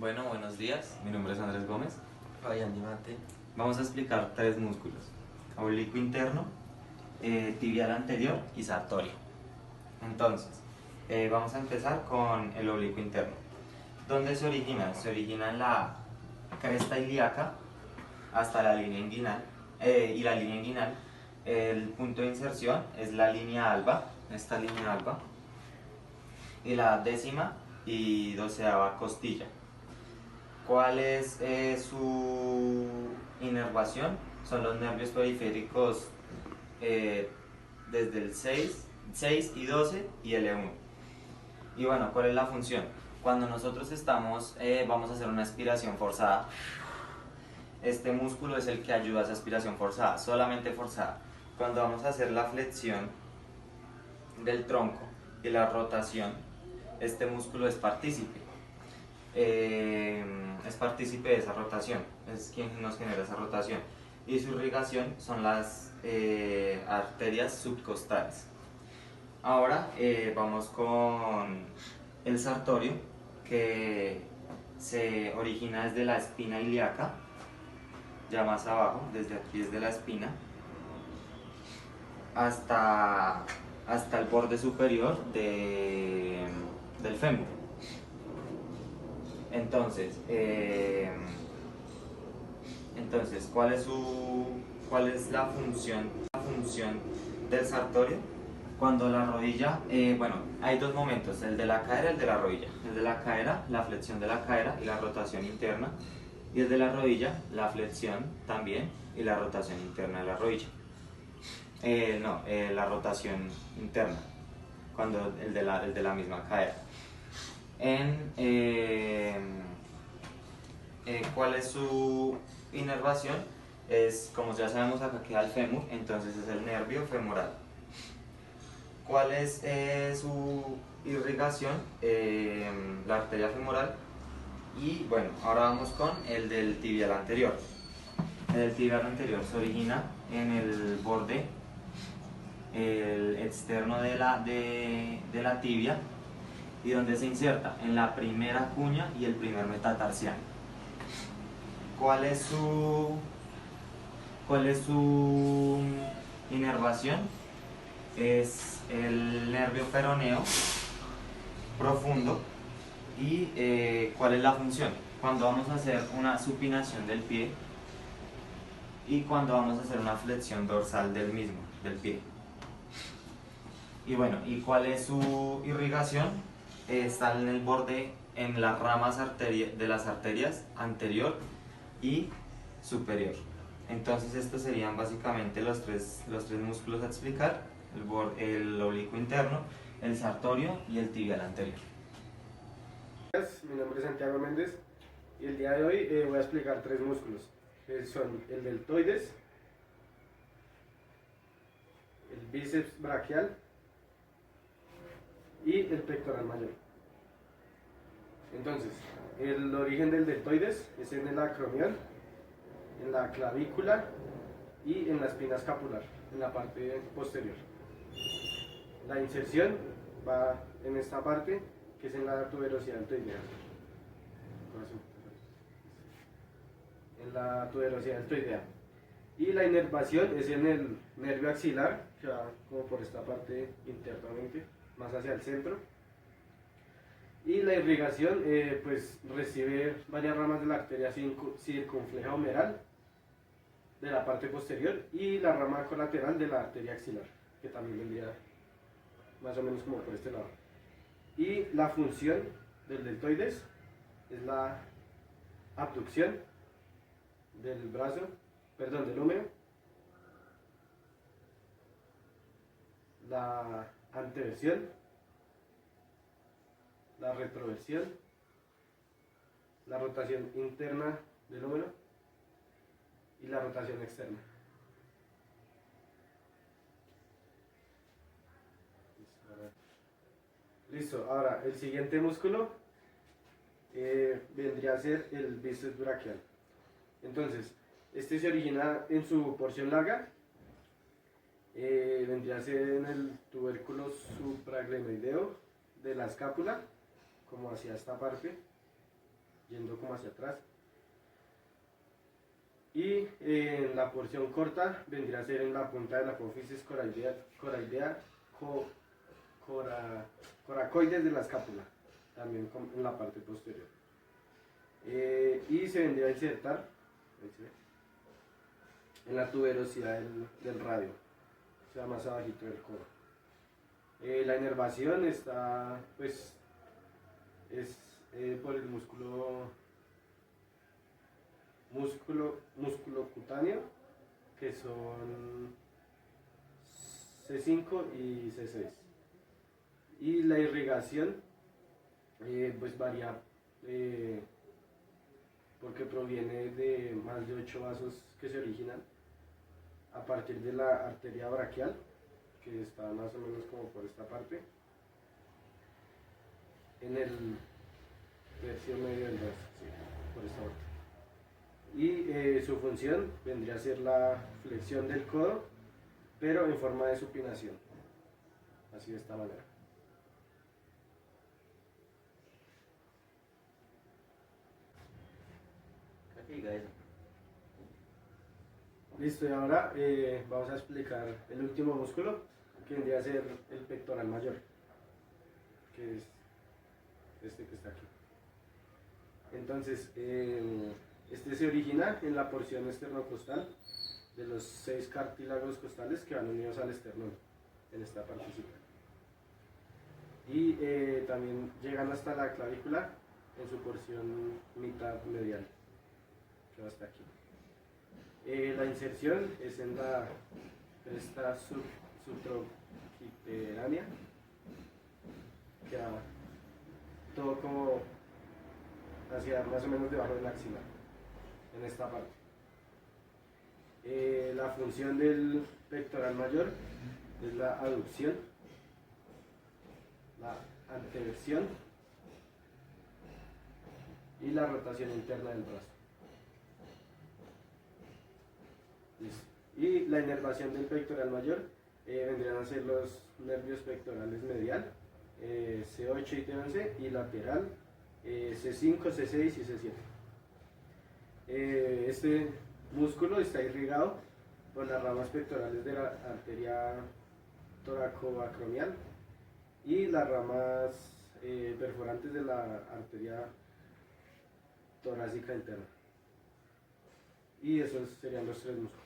Bueno, buenos días. Mi nombre es Andrés Gómez. Fabián Diamante. Vamos a explicar tres músculos: oblicuo interno, tibial anterior y sartorio. Entonces, vamos a empezar con el oblicuo interno. ¿Dónde se origina? Se origina en la cresta ilíaca hasta la línea inguinal. Y la línea inguinal, el punto de inserción es la línea alba, esta línea alba, y la décima y doceava costilla. ¿Cuál es su inervación? Son los nervios periféricos desde el 6 y 12 y L1. Y bueno, ¿cuál es la función? Cuando nosotros vamos a hacer una aspiración forzada, este músculo es el que ayuda a esa aspiración forzada, solamente forzada. Cuando vamos a hacer la flexión del tronco y la rotación, este músculo es partícipe. Es partícipe de esa rotación, es quien nos genera esa rotación, y su irrigación son las arterias subcostales. Ahora vamos con el sartorio, que se origina desde la espina ilíaca, ya más abajo, desde aquí, desde la espina hasta el borde superior del fémur. Entonces, ¿cuál es la función del sartorio? Cuando la rodilla, bueno, hay dos momentos: el de la cadera y el de la rodilla. El de la cadera, la flexión de la cadera y la rotación interna, y el de la rodilla, la flexión también y la rotación interna de la rodilla. La rotación interna, cuando el de la misma cadera. ¿Cuál es su inervación? Como ya sabemos, acá queda el fémur, entonces es el nervio femoral. ¿Cuál es su irrigación? La arteria femoral. Y bueno, ahora vamos con el del tibial anterior. El del tibial anterior se origina en el borde externo de la tibia, y donde se inserta en la primera cuña y el primer metatarsiano. ¿Cuál es su inervación? Es el nervio peroneo profundo. ¿Y cuál es la función? Cuando vamos a hacer una supinación del pie y cuando vamos a hacer una flexión dorsal del pie. Y bueno, ¿y cuál es su irrigación? Está en el borde, en las ramas de las arterias anterior y superior. Entonces estos serían básicamente los tres músculos a explicar: el oblicuo interno, el sartorio y el tibial anterior. Mi nombre es Santiago Méndez y el día de hoy voy a explicar tres músculos. Son el deltoides, el bíceps braquial y el pectoral mayor. Entonces, el origen del deltoides es en el acromion, en la clavícula y en la espina escapular, en la parte posterior. La inserción va en esta parte, que es en la tuberosidad deltoidea. En la tuberosidad deltoidea. Y la inervación es en el nervio axilar, que va como por esta parte internamente, más hacia el centro. Y la irrigación pues recibe varias ramas de la arteria circunfleja humeral de la parte posterior y la rama colateral de la arteria axilar, que también vendría más o menos como por este lado. Y la función del deltoides es la abducción del del húmero, la anteversión, la retroversión, la rotación interna del húmero y la rotación externa. Listo, ahora el siguiente músculo vendría a ser el bíceps braquial. Entonces, este se origina en su porción larga, vendría a ser en el tubérculo supraglenoideo de la escápula, como hacia esta parte, yendo como hacia atrás. Y en la porción corta vendría a ser en la punta de la apófisis coracoides de la escápula, también en la parte posterior. Y se vendría a insertar en la tuberosidad del radio, o sea, más abajito del codo. La inervación está, pues, es por el músculo cutáneo, que son C5 y C6. Y la irrigación, pues varía, porque proviene de más de 8 vasos que se originan a partir de la arteria braquial, que está más o menos como por esta parte, en el tercio medio del brazo, sí, por esta parte. Y su función vendría a ser la flexión del codo, pero en forma de supinación, así de esta manera. Listo, y ahora vamos a explicar el último músculo, que vendría a ser el pectoral mayor, que es este que está aquí. Entonces, este se origina en la porción esternocostal de los 6 cartílagos costales que van unidos al esternón, en esta partecita. Y también llegan hasta la clavícula en su porción mitad medial, que va hasta aquí. La inserción es en la cresta subtroquiteránea, que va todo como hacia más o menos debajo del axilar, en esta parte. La función del pectoral mayor es la aducción, la anteversión y la rotación interna del brazo. Y la inervación del pectoral mayor vendrían a ser los nervios pectorales medial, C8 y T11, y lateral, C5, C6 y C7. Este músculo está irrigado por las ramas pectorales de la arteria toracoacromial y las ramas perforantes de la arteria torácica interna. Y esos serían los 3 músculos.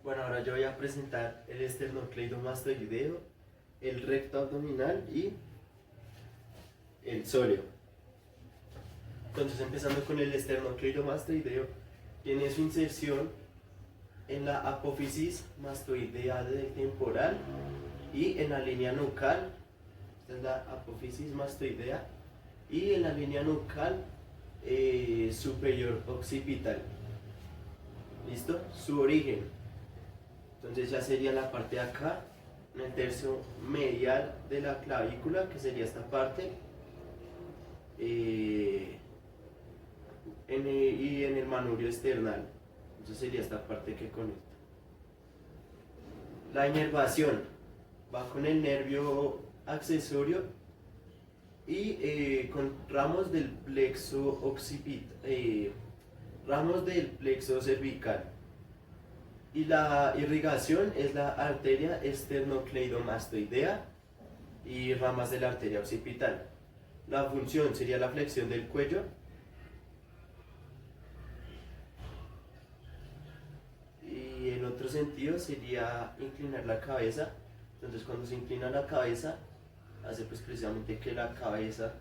Bueno, ahora yo voy a presentar el esternocleidomastoideo, el recto abdominal y el sóleo. Entonces, empezando con el esternocleidomastoideo, tiene su inserción en la apófisis mastoidea del temporal y en la línea nucal. Esta es la apófisis mastoidea, y en la línea nucal superior occipital. ¿Listo? Su origen. Entonces ya sería la parte de acá, en el tercio medial de la clavícula, que sería esta parte, y en el manubrio esternal. Entonces sería esta parte que conecta. La inervación va con el nervio accesorio y con ramos del plexo cervical. Y la irrigación es la arteria esternocleidomastoidea y ramas de la arteria occipital. La función sería la flexión del cuello y en otro sentido sería inclinar la cabeza. Entonces, cuando se inclina la cabeza, hace pues precisamente que la cabeza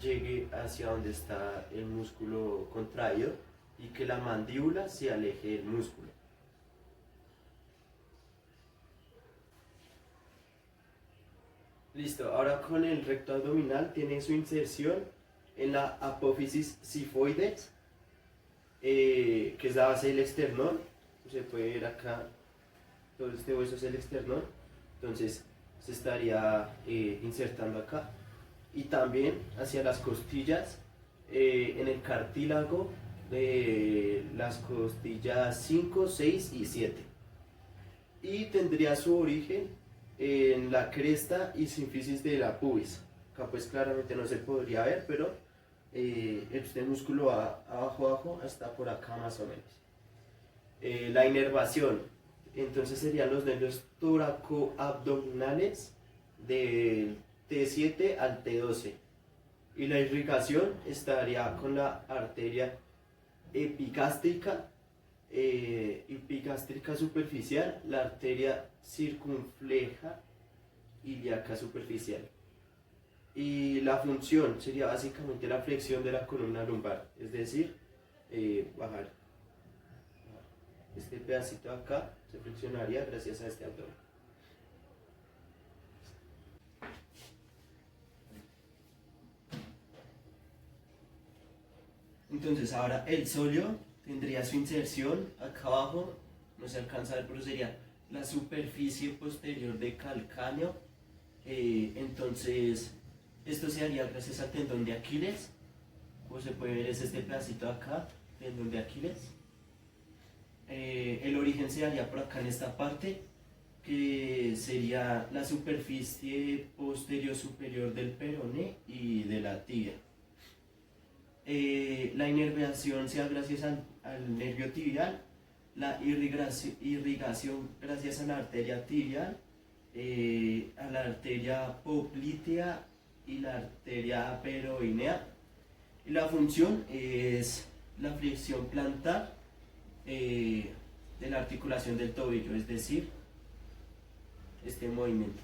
llegue hacia donde está el músculo contraído y que la mandíbula se aleje del músculo. Listo, ahora con el recto abdominal tiene su inserción en la apófisis sifoides, que es la base del esternón. Se puede ver acá, todo este hueso es el esternón, entonces se estaría insertando acá. Y también hacia las costillas, en el cartílago de las costillas 5, 6 y 7. Y tendría su origen en la cresta y sínfisis de la pubis, Acá pues claramente no se podría ver, pero este músculo va abajo, abajo, hasta por acá más o menos. La inervación, entonces serían los nervios toracoabdominales del T7 al T12. Y la irrigación estaría con la arteria epigástrica, superficial, la arteria circunfleja ilíaca superficial. Y la función sería básicamente la flexión de la columna lumbar, es decir, bajar. Este pedacito de acá se flexionaría gracias a este abdomen. Entonces ahora el sóleo tendría su inserción acá abajo, no se alcanza a ver, pero sería la superficie posterior de calcáneo. Entonces esto se haría gracias al tendón de Aquiles, como se puede ver es este pedacito de acá, tendón de Aquiles. El origen se haría por acá en esta parte, que sería la superficie posterior superior del peroné y de la tibia. La inervación se da gracias al nervio tibial, la irrigación gracias a la arteria tibial, a la arteria poplitea y la arteria peroinea. Y la función es la flexión plantar de la articulación del tobillo, es decir, este movimiento.